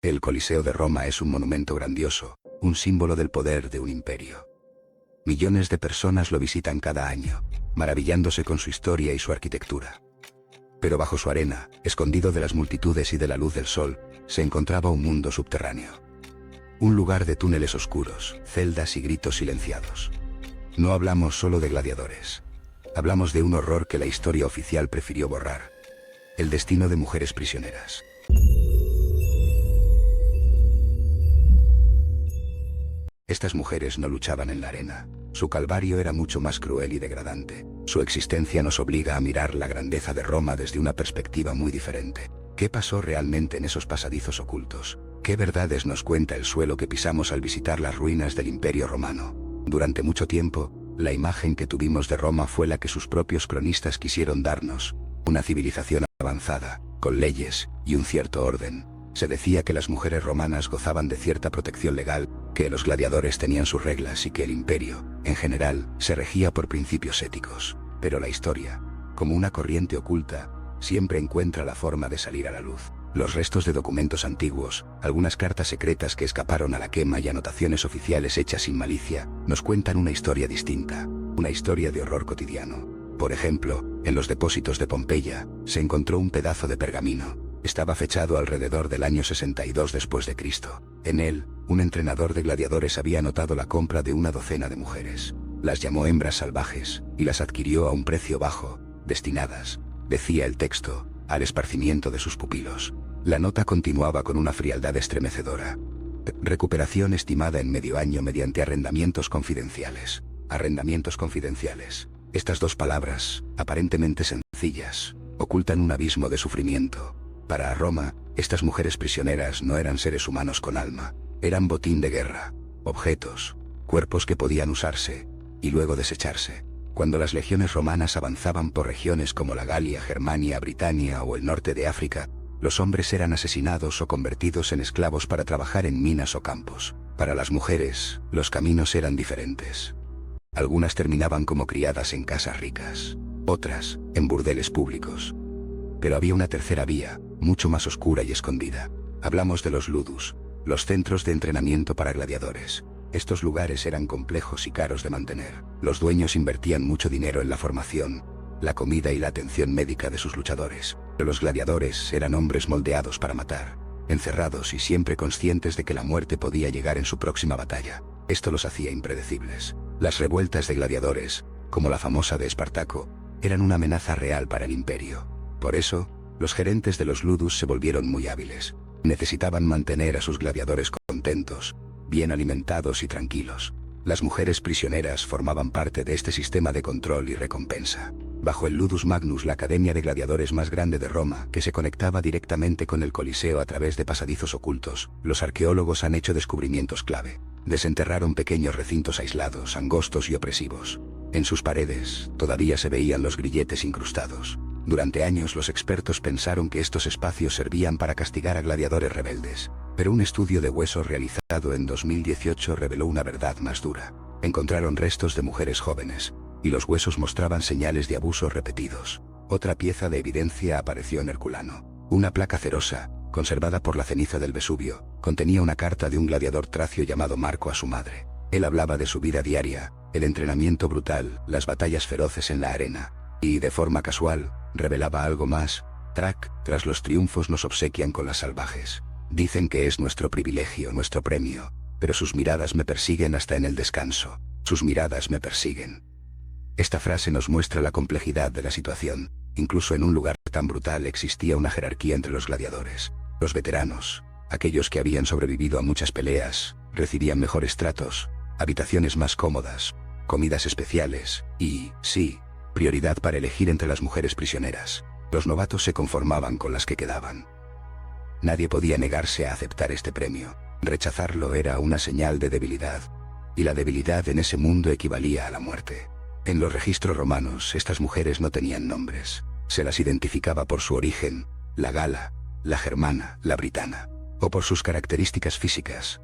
El Coliseo de Roma es un monumento grandioso, un símbolo del poder de un imperio. Millones de personas lo visitan cada año, maravillándose con su historia y su arquitectura. Pero bajo su arena, escondido de las multitudes y de la luz del sol, se encontraba un mundo subterráneo. Un lugar de túneles oscuros, celdas y gritos silenciados. No hablamos solo de gladiadores. Hablamos de un horror que la historia oficial prefirió borrar. El destino de mujeres prisioneras. Estas mujeres no luchaban en la arena. Su calvario era mucho más cruel y degradante. Su existencia nos obliga a mirar la grandeza de Roma desde una perspectiva muy diferente. ¿Qué pasó realmente en esos pasadizos ocultos? ¿Qué verdades nos cuenta el suelo que pisamos al visitar las ruinas del Imperio Romano? Durante mucho tiempo, la imagen que tuvimos de Roma fue la que sus propios cronistas quisieron darnos. Una civilización avanzada, con leyes y un cierto orden. Se decía que las mujeres romanas gozaban de cierta protección legal, que los gladiadores tenían sus reglas y que el imperio, en general, se regía por principios éticos. Pero la historia, como una corriente oculta, siempre encuentra la forma de salir a la luz. Los restos de documentos antiguos, algunas cartas secretas que escaparon a la quema y anotaciones oficiales hechas sin malicia, nos cuentan una historia distinta, una historia de horror cotidiano. Por ejemplo, en los depósitos de Pompeya, se encontró un pedazo de pergamino. Estaba fechado alrededor del año 62 después de Cristo. En él, un entrenador de gladiadores había anotado la compra de una docena de mujeres. Las llamó hembras salvajes, y las adquirió a un precio bajo, destinadas, decía el texto, al esparcimiento de sus pupilos. La nota continuaba con una frialdad estremecedora. Recuperación estimada en medio año mediante arrendamientos confidenciales. Arrendamientos confidenciales. Estas dos palabras, aparentemente sencillas, ocultan un abismo de sufrimiento. Para Roma, estas mujeres prisioneras no eran seres humanos con alma. Eran botín de guerra, objetos, cuerpos que podían usarse, y luego desecharse. Cuando las legiones romanas avanzaban por regiones como la Galia, Germania, Britania o el norte de África, los hombres eran asesinados o convertidos en esclavos para trabajar en minas o campos. Para las mujeres, los caminos eran diferentes. Algunas terminaban como criadas en casas ricas, otras, en burdeles públicos. Pero había una tercera vía, mucho más oscura y escondida. Hablamos de los ludus, los centros de entrenamiento para gladiadores. Estos lugares eran complejos y caros de mantener. Los dueños invertían mucho dinero en la formación, la comida y la atención médica de sus luchadores. Pero los gladiadores eran hombres moldeados para matar, encerrados y siempre conscientes de que la muerte podía llegar en su próxima batalla. Esto los hacía impredecibles. Las revueltas de gladiadores, como la famosa de Espartaco, eran una amenaza real para el imperio. Por eso, los gerentes de los ludus se volvieron muy hábiles. Necesitaban mantener a sus gladiadores contentos, bien alimentados y tranquilos. Las mujeres prisioneras formaban parte de este sistema de control y recompensa. Bajo el Ludus Magnus, la academia de gladiadores más grande de Roma, que se conectaba directamente con el Coliseo a través de pasadizos ocultos, los arqueólogos han hecho descubrimientos clave. Desenterraron pequeños recintos aislados, angostos y opresivos. En sus paredes, todavía se veían los grilletes incrustados. Durante años los expertos pensaron que estos espacios servían para castigar a gladiadores rebeldes. Pero un estudio de huesos realizado en 2018 reveló una verdad más dura. Encontraron restos de mujeres jóvenes, y los huesos mostraban señales de abusos repetidos. Otra pieza de evidencia apareció en Herculano. Una placa cerosa, conservada por la ceniza del Vesubio, contenía una carta de un gladiador tracio llamado Marco a su madre. Él hablaba de su vida diaria, el entrenamiento brutal, las batallas feroces en la arena, y, de forma casual, revelaba algo más. Tras los triunfos nos obsequian con las salvajes. Dicen que es nuestro privilegio, nuestro premio, pero sus miradas me persiguen hasta en el descanso. Sus miradas me persiguen. Esta frase nos muestra la complejidad de la situación. Incluso en un lugar tan brutal existía una jerarquía entre los gladiadores. Los veteranos, aquellos que habían sobrevivido a muchas peleas, recibían mejores tratos, habitaciones más cómodas, comidas especiales, y, sí, prioridad para elegir entre las mujeres prisioneras. Los novatos se conformaban con las que quedaban. Nadie podía negarse a aceptar este premio. Rechazarlo era una señal de debilidad, y la debilidad en ese mundo equivalía a la muerte. En los registros romanos, estas mujeres no tenían nombres. Se las identificaba por su origen, la gala, la germana, la britana, o por sus características físicas,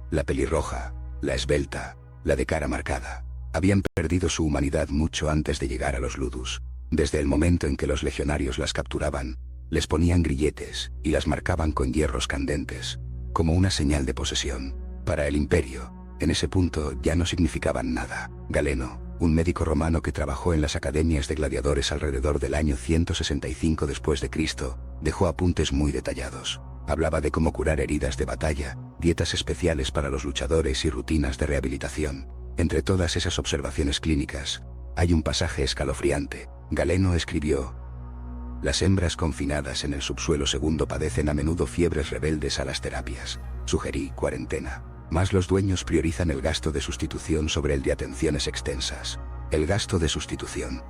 la pelirroja, la esbelta, la de cara marcada. Habían perdido su humanidad mucho antes de llegar a los ludus. Desde el momento en que los legionarios las capturaban, les ponían grilletes y las marcaban con hierros candentes. como una señal de posesión. Para el imperio, en ese punto ya no significaban nada. Galeno, un médico romano que trabajó en las academias de gladiadores alrededor del año 165 después de Cristo, dejó apuntes muy detallados. Hablaba de cómo curar heridas de batalla, dietas especiales para los luchadores y rutinas de rehabilitación. Entre todas esas observaciones clínicas, hay un pasaje escalofriante. Galeno escribió: las hembras confinadas en el subsuelo segundo padecen a menudo fiebres rebeldes a las terapias. Sugerí cuarentena. Mas los dueños priorizan el gasto de sustitución sobre el de atenciones extensas. El gasto de sustitución.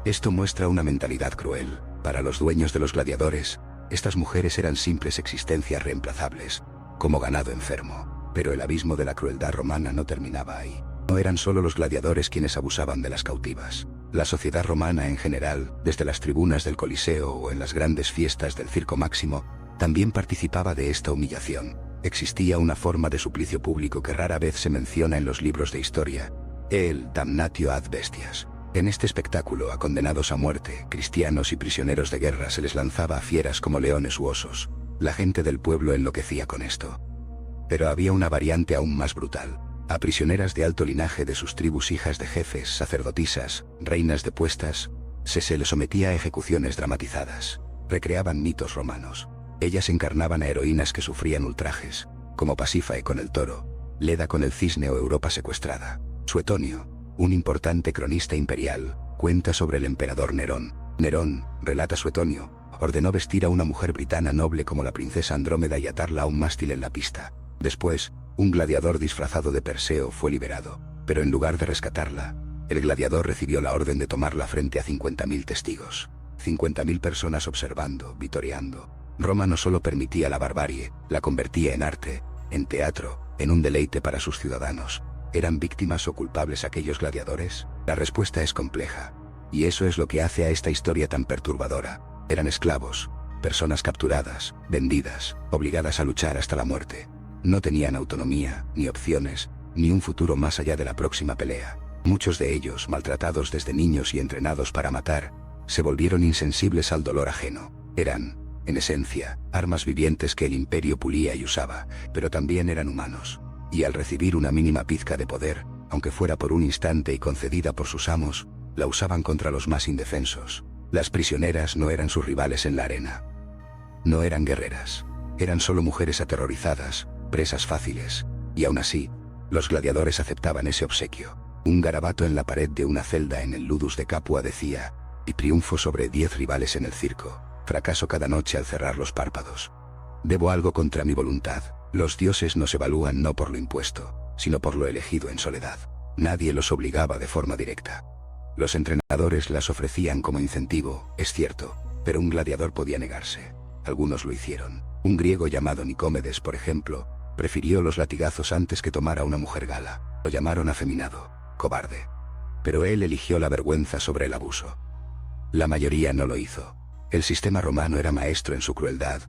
Esto muestra una mentalidad cruel. Para los dueños de los gladiadores, estas mujeres eran simples existencias reemplazables, como ganado enfermo. Pero el abismo de la crueldad romana no terminaba ahí. No eran solo los gladiadores quienes abusaban de las cautivas. La sociedad romana en general, desde las tribunas del Coliseo o en las grandes fiestas del Circo Máximo, también participaba de esta humillación. Existía una forma de suplicio público que rara vez se menciona en los libros de historia: el damnatio ad bestias. En este espectáculo a condenados a muerte, cristianos y prisioneros de guerra se les lanzaba a fieras como leones u osos. La gente del pueblo enloquecía con esto. Pero había una variante aún más brutal. A prisioneras de alto linaje de sus tribus, hijas de jefes, sacerdotisas, reinas depuestas, se les sometía a ejecuciones dramatizadas. Recreaban mitos romanos. Ellas encarnaban a heroínas que sufrían ultrajes, como Pasífae con el toro, Leda con el cisne o Europa secuestrada. Suetonio, un importante cronista imperial, cuenta sobre el emperador Nerón. Nerón, relata Suetonio, ordenó vestir a una mujer britana noble como la princesa Andrómeda y atarla a un mástil en la pista. Después, un gladiador disfrazado de Perseo fue liberado, pero en lugar de rescatarla, el gladiador recibió la orden de tomarla frente a 50.000 testigos. 50.000 personas observando, vitoreando. Roma no solo permitía la barbarie, la convertía en arte, en teatro, en un deleite para sus ciudadanos. ¿Eran víctimas o culpables aquellos gladiadores? La respuesta es compleja. Y eso es lo que hace a esta historia tan perturbadora. Eran esclavos, personas capturadas, vendidas, obligadas a luchar hasta la muerte. No tenían autonomía, ni opciones, ni un futuro más allá de la próxima pelea. Muchos de ellos, maltratados desde niños y entrenados para matar, se volvieron insensibles al dolor ajeno. Eran, en esencia, armas vivientes que el imperio pulía y usaba, pero también eran humanos. Y al recibir una mínima pizca de poder, aunque fuera por un instante y concedida por sus amos, la usaban contra los más indefensos. Las prisioneras no eran sus rivales en la arena. No eran guerreras. Eran solo mujeres aterrorizadas, presas fáciles, y aún así, los gladiadores aceptaban ese obsequio. Un garabato en la pared de una celda en el Ludus de Capua decía: y triunfo sobre 10 rivales en el circo, fracaso cada noche al cerrar los párpados. Debo algo contra mi voluntad. Los dioses nos evalúan no por lo impuesto, sino por lo elegido en soledad. Nadie los obligaba de forma directa. Los entrenadores las ofrecían como incentivo, es cierto, pero un gladiador podía negarse. Algunos lo hicieron. Un griego llamado Nicómedes, por ejemplo, prefirió los latigazos antes que tomar a una mujer gala. Lo llamaron afeminado, cobarde. Pero él eligió la vergüenza sobre el abuso. La mayoría no lo hizo. El sistema romano era maestro en su crueldad.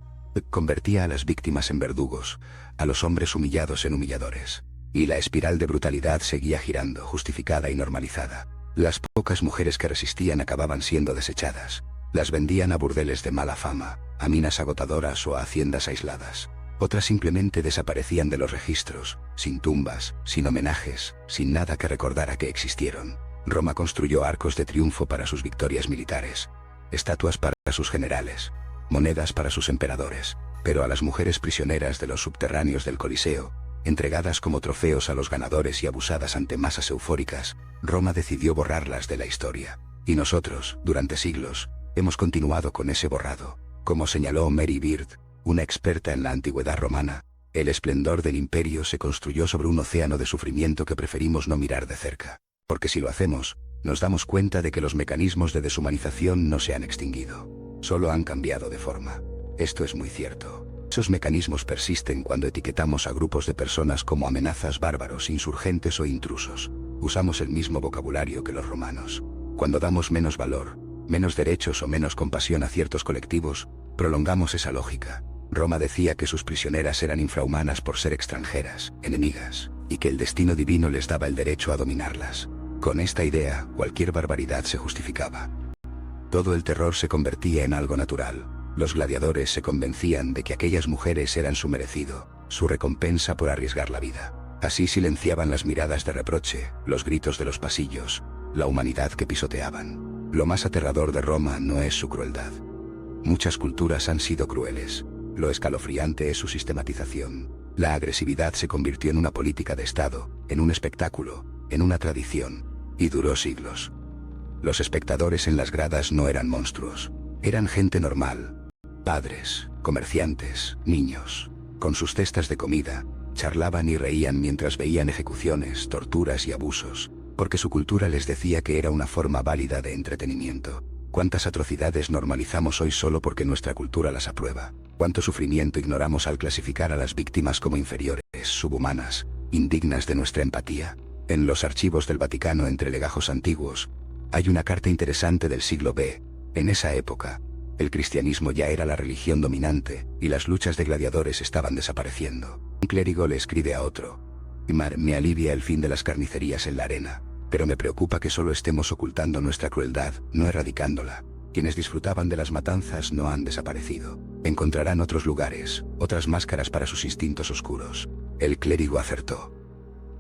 Convertía a las víctimas en verdugos, a los hombres humillados en humilladores. Y la espiral de brutalidad seguía girando, justificada y normalizada. Las pocas mujeres que resistían acababan siendo desechadas. Las vendían a burdeles de mala fama, a minas agotadoras o a haciendas aisladas. Otras simplemente desaparecían de los registros, sin tumbas, sin homenajes, sin nada que recordara que existieron. Roma construyó arcos de triunfo para sus victorias militares, estatuas para sus generales, monedas para sus emperadores, pero a las mujeres prisioneras de los subterráneos del Coliseo, entregadas como trofeos a los ganadores y abusadas ante masas eufóricas, Roma decidió borrarlas de la historia. Y nosotros, durante siglos, hemos continuado con ese borrado. Como señaló Mary Beard, una experta en la antigüedad romana, el esplendor del imperio se construyó sobre un océano de sufrimiento que preferimos no mirar de cerca. Porque si lo hacemos, nos damos cuenta de que los mecanismos de deshumanización no se han extinguido. Solo han cambiado de forma. Esto es muy cierto. Esos mecanismos persisten cuando etiquetamos a grupos de personas como amenazas, bárbaros, insurgentes o intrusos. Usamos el mismo vocabulario que los romanos. Cuando damos menos valor, menos derechos o menos compasión a ciertos colectivos, prolongamos esa lógica. Roma decía que sus prisioneras eran infrahumanas por ser extranjeras, enemigas, y que el destino divino les daba el derecho a dominarlas. Con esta idea, cualquier barbaridad se justificaba. Todo el terror se convertía en algo natural. Los gladiadores se convencían de que aquellas mujeres eran su merecido, su recompensa por arriesgar la vida. Así silenciaban las miradas de reproche, los gritos de los pasillos, la humanidad que pisoteaban. Lo más aterrador de Roma no es su crueldad. Muchas culturas han sido crueles. Lo escalofriante es su sistematización. La agresividad se convirtió en una política de Estado, en un espectáculo, en una tradición, y duró siglos. Los espectadores en las gradas no eran monstruos. Eran gente normal. Padres, comerciantes, niños. Con sus cestas de comida, charlaban y reían mientras veían ejecuciones, torturas y abusos, porque su cultura les decía que era una forma válida de entretenimiento. ¿Cuántas atrocidades normalizamos hoy solo porque nuestra cultura las aprueba? ¿Cuánto sufrimiento ignoramos al clasificar a las víctimas como inferiores, subhumanas, indignas de nuestra empatía? En los archivos del Vaticano entre legajos antiguos, hay una carta interesante del siglo B. En esa época, el cristianismo ya era la religión dominante, y las luchas de gladiadores estaban desapareciendo. Un clérigo le escribe a otro: me alivia el fin de las carnicerías en la arena, pero me preocupa que solo estemos ocultando nuestra crueldad, no erradicándola. Quienes disfrutaban de las matanzas no han desaparecido. Encontrarán otros lugares, otras máscaras para sus instintos oscuros. El clérigo acertó.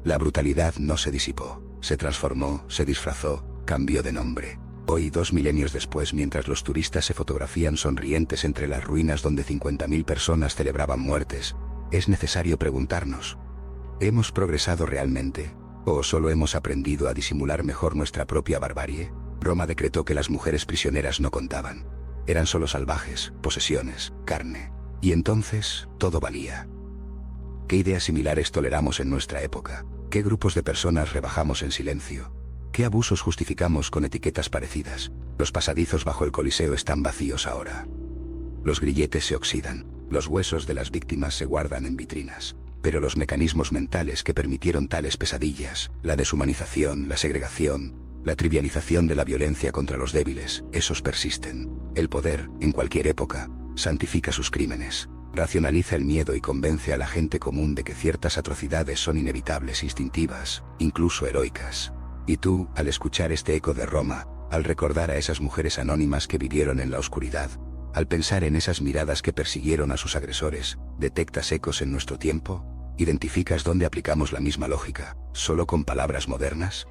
La brutalidad no se disipó, se transformó, se disfrazó, cambió de nombre. Hoy, 2 milenios después, mientras los turistas se fotografían sonrientes entre las ruinas donde 50.000 personas celebraban muertes, es necesario preguntarnos: ¿hemos progresado realmente? ¿O solo hemos aprendido a disimular mejor nuestra propia barbarie? Roma decretó que las mujeres prisioneras no contaban. Eran solo salvajes, posesiones, carne. Y entonces, todo valía. ¿Qué ideas similares toleramos en nuestra época? ¿Qué grupos de personas rebajamos en silencio? ¿Qué abusos justificamos con etiquetas parecidas? Los pasadizos bajo el Coliseo están vacíos ahora. Los grilletes se oxidan, los huesos de las víctimas se guardan en vitrinas. Pero los mecanismos mentales que permitieron tales pesadillas, la deshumanización, la segregación, la trivialización de la violencia contra los débiles, esos persisten. El poder, en cualquier época, santifica sus crímenes, racionaliza el miedo y convence a la gente común de que ciertas atrocidades son inevitables, instintivas, incluso heroicas. Y tú, al escuchar este eco de Roma, al recordar a esas mujeres anónimas que vivieron en la oscuridad, al pensar en esas miradas que persiguieron a sus agresores, ¿detectas ecos en nuestro tiempo? ¿Identificas dónde aplicamos la misma lógica, solo con palabras modernas?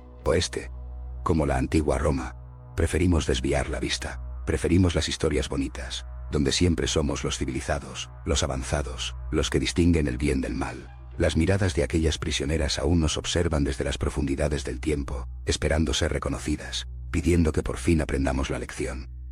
Como la antigua Roma, preferimos desviar la vista, preferimos las historias bonitas, donde siempre somos los civilizados, los avanzados, los que distinguen el bien del mal. Las miradas de aquellas prisioneras aún nos observan desde las profundidades del tiempo, esperando ser reconocidas, pidiendo que por fin aprendamos la lección.